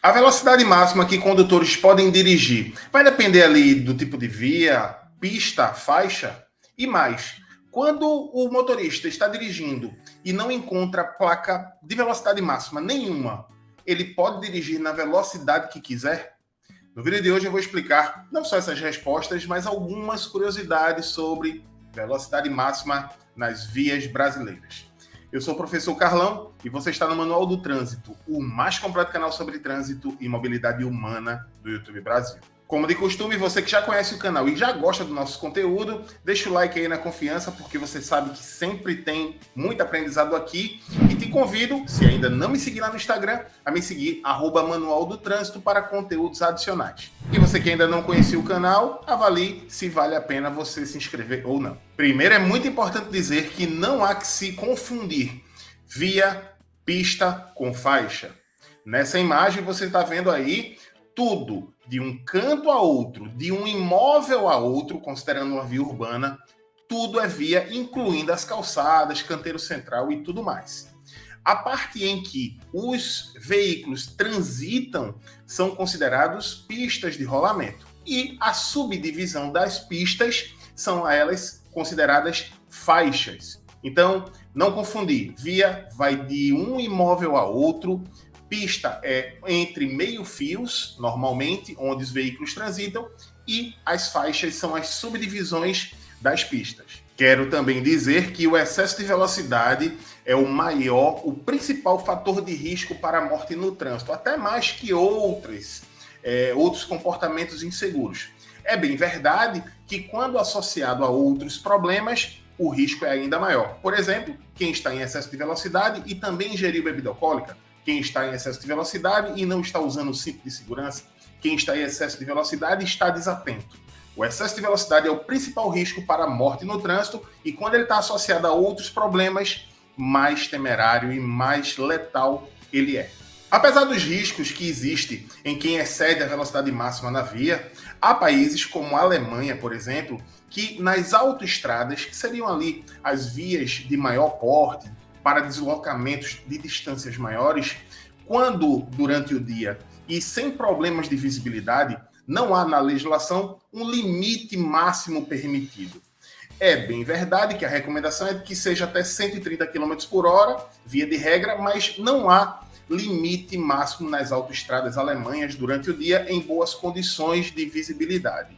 A velocidade máxima que condutores podem dirigir vai depender ali do tipo de via, pista, faixa e mais. Quando o motorista está dirigindo e não encontra placa de velocidade máxima nenhuma, ele pode dirigir na velocidade que quiser? No vídeo de hoje eu vou explicar não só essas respostas, mas algumas curiosidades sobre velocidade máxima nas vias brasileiras. Eu sou o professor Carlão e você está no Manual do Trânsito, o mais completo canal sobre trânsito e mobilidade humana do YouTube Brasil. Como de costume, você que já conhece o canal e já gosta do nosso conteúdo, deixa o like aí na confiança, porque você sabe que sempre tem muito aprendizado aqui. E te convido, se ainda não me seguir lá no Instagram, a me seguir, @Manual do Trânsito, para conteúdos adicionais. E você que ainda não conhecia o canal, avalie se vale a pena você se inscrever ou não. Primeiro, é muito importante dizer que não há que se confundir via, pista com faixa. Nessa imagem você está vendo aí tudo de um canto a outro, de um imóvel a outro, considerando uma via urbana, tudo é via, incluindo as calçadas, canteiro central e tudo mais. A parte em que os veículos transitam são considerados pistas de rolamento. E a subdivisão das pistas são elas consideradas faixas. Então, não confundir. Via vai de um imóvel a outro. Pista é entre meio-fios, normalmente, onde os veículos transitam, e as faixas são as subdivisões das pistas. Quero também dizer que o excesso de velocidade é o principal fator de risco para a morte no trânsito, até mais que outros comportamentos inseguros. É bem verdade que, quando associado a outros problemas, o risco é ainda maior. Por exemplo, quem está em excesso de velocidade e também ingeriu bebida alcoólica, quem está em excesso de velocidade e não está usando o cinto de segurança, quem está em excesso de velocidade está desatento. O excesso de velocidade é o principal risco para a morte no trânsito e, quando ele está associado a outros problemas, mais temerário e mais letal ele é. Apesar dos riscos que existem em quem excede a velocidade máxima na via, há países como a Alemanha, por exemplo, que nas autoestradas, que seriam ali as vias de maior porte, para deslocamentos de distâncias maiores, quando durante o dia e sem problemas de visibilidade, não há na legislação um limite máximo permitido. É bem verdade que a recomendação é que seja até 130 km por hora, via de regra, mas não há limite máximo nas autoestradas alemãs durante o dia em boas condições de visibilidade.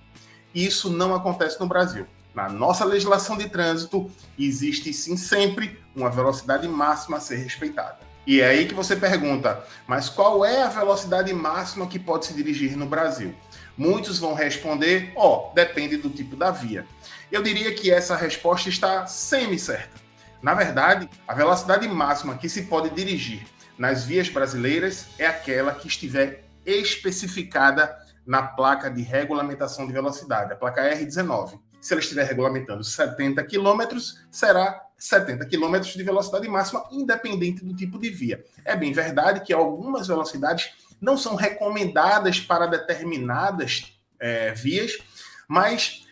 Isso não acontece no Brasil. Na nossa legislação de trânsito, existe sim sempre uma velocidade máxima a ser respeitada. E é aí que você pergunta, mas qual é a velocidade máxima que pode se dirigir no Brasil? Muitos vão responder, depende do tipo da via. Eu diria que essa resposta está semi-certa. Na verdade, a velocidade máxima que se pode dirigir nas vias brasileiras é aquela que estiver especificada na placa de regulamentação de velocidade, a placa R19. Se ela estiver regulamentando 70 km, será 70 km de velocidade máxima, independente do tipo de via. É bem verdade que algumas velocidades não são recomendadas para determinadas vias, mas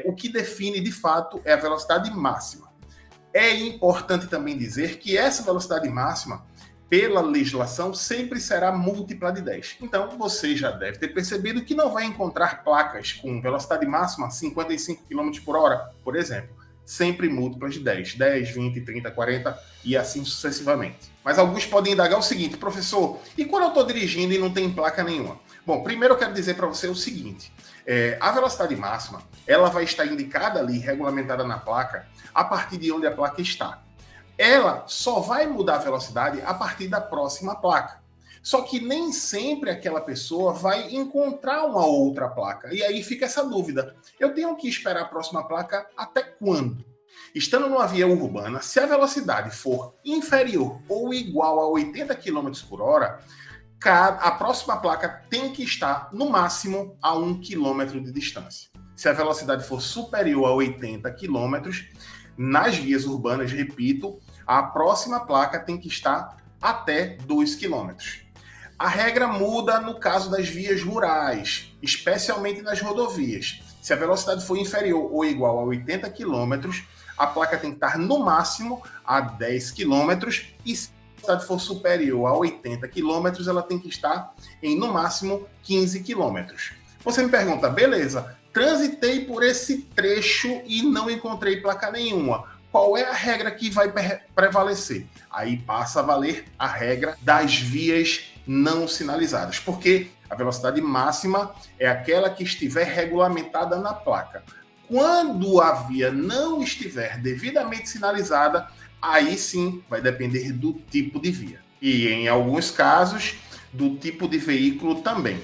o que define de fato é a velocidade máxima. É importante também dizer que essa velocidade máxima, pela legislação, sempre será múltipla de 10. Então, você já deve ter percebido que não vai encontrar placas com velocidade máxima 55 km por hora, por exemplo. Sempre múltiplas de 10, 10, 20, 30, 40 e assim sucessivamente. Mas alguns podem indagar o seguinte, professor, e quando eu estou dirigindo e não tem placa nenhuma? Bom, primeiro eu quero dizer para você o seguinte, a velocidade máxima, ela vai estar indicada ali, regulamentada na placa, a partir de onde a placa está. Ela só vai mudar a velocidade a partir da próxima placa. Só que nem sempre aquela pessoa vai encontrar uma outra placa. E aí fica essa dúvida. Eu tenho que esperar a próxima placa até quando? Estando numa via urbana, se a velocidade for inferior ou igual a 80 km por hora, a próxima placa tem que estar no máximo a 1 km de distância. Se a velocidade for superior a 80 km, nas vias urbanas, repito, a próxima placa tem que estar até 2 km. A regra muda no caso das vias rurais, especialmente nas rodovias. Se a velocidade for inferior ou igual a 80 km, a placa tem que estar no máximo a 10 km e velocidade for superior a 80 km, ela tem que estar em, no máximo, 15 km. Você me pergunta, beleza, transitei por esse trecho e não encontrei placa nenhuma. Qual é a regra que vai prevalecer? Aí passa a valer a regra das vias não sinalizadas, porque a velocidade máxima é aquela que estiver regulamentada na placa. Quando a via não estiver devidamente sinalizada, aí sim vai depender do tipo de via. E em alguns casos, do tipo de veículo também.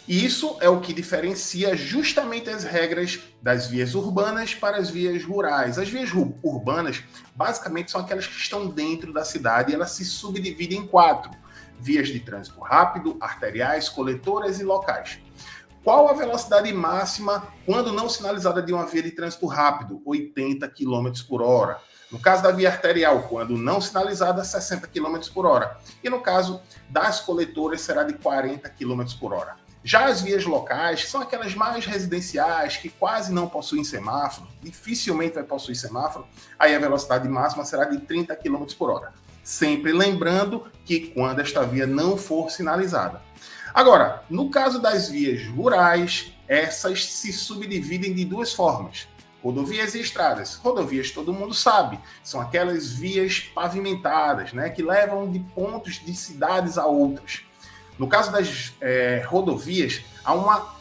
Isso é o que diferencia justamente as regras das vias urbanas para as vias rurais. As vias urbanas, basicamente, são aquelas que estão dentro da cidade e elas se subdividem em 4. Vias de trânsito rápido, arteriais, coletoras e locais. Qual a velocidade máxima quando não sinalizada de uma via de trânsito rápido? 80 km por hora. No caso da via arterial, quando não sinalizada, 60 km por hora. E no caso das coletoras, será de 40 km por hora. Já as vias locais, que são aquelas mais residenciais, que quase não possuem semáforo, dificilmente vai possuir semáforo, aí a velocidade máxima será de 30 km por hora. Sempre lembrando que quando esta via não for sinalizada. Agora, no caso das vias rurais, essas se subdividem de 2 formas. Rodovias e estradas. Rodovias todo mundo sabe, são aquelas vias pavimentadas, né, que levam de pontos de cidades a outras. No caso das rodovias, há uma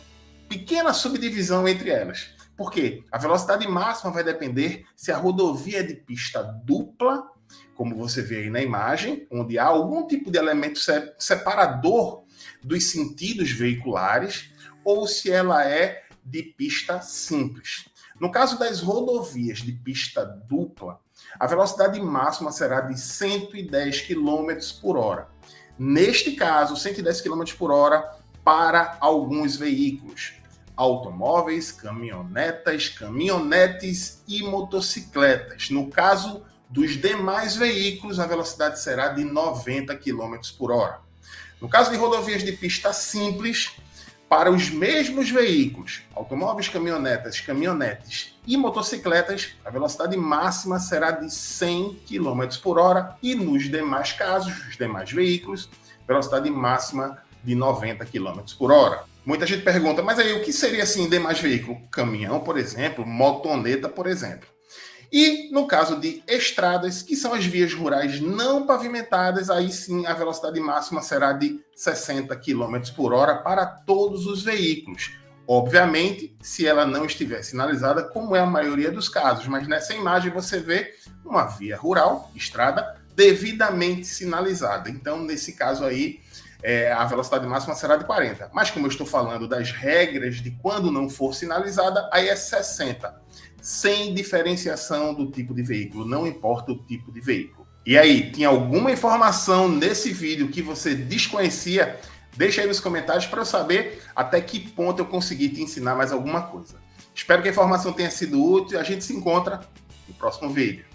pequena subdivisão entre elas. Por quê? A velocidade máxima vai depender se a rodovia é de pista dupla, como você vê aí na imagem, onde há algum tipo de elemento separador dos sentidos veiculares, ou se ela é de pista simples. No caso das rodovias de pista dupla, a velocidade máxima será de 110 km por hora. Neste caso, 110 km por hora para alguns veículos. Automóveis, caminhonetas, caminhonetes e motocicletas. No caso dos demais veículos, a velocidade será de 90 km por hora. No caso de rodovias de pista simples, para os mesmos veículos, automóveis, caminhonetes e motocicletas, a velocidade máxima será de 100 km por hora e nos demais casos, os demais veículos, velocidade máxima de 90 km por hora. Muita gente pergunta, mas aí o que seria assim demais veículo? Caminhão, por exemplo, motoneta, por exemplo. E no caso de estradas, que são as vias rurais não pavimentadas, aí sim a velocidade máxima será de 60 km por hora para todos os veículos. Obviamente, se ela não estiver sinalizada, como é a maioria dos casos. Mas nessa imagem você vê uma via rural, estrada, devidamente sinalizada. Então, nesse caso aí, a velocidade máxima será de 40. Mas como eu estou falando das regras de quando não for sinalizada, aí é 60. Sem diferenciação do tipo de veículo, não importa o tipo de veículo. E aí, tinha alguma informação nesse vídeo que você desconhecia? Deixa aí nos comentários para eu saber até que ponto eu consegui te ensinar mais alguma coisa. Espero que a informação tenha sido útil e a gente se encontra no próximo vídeo.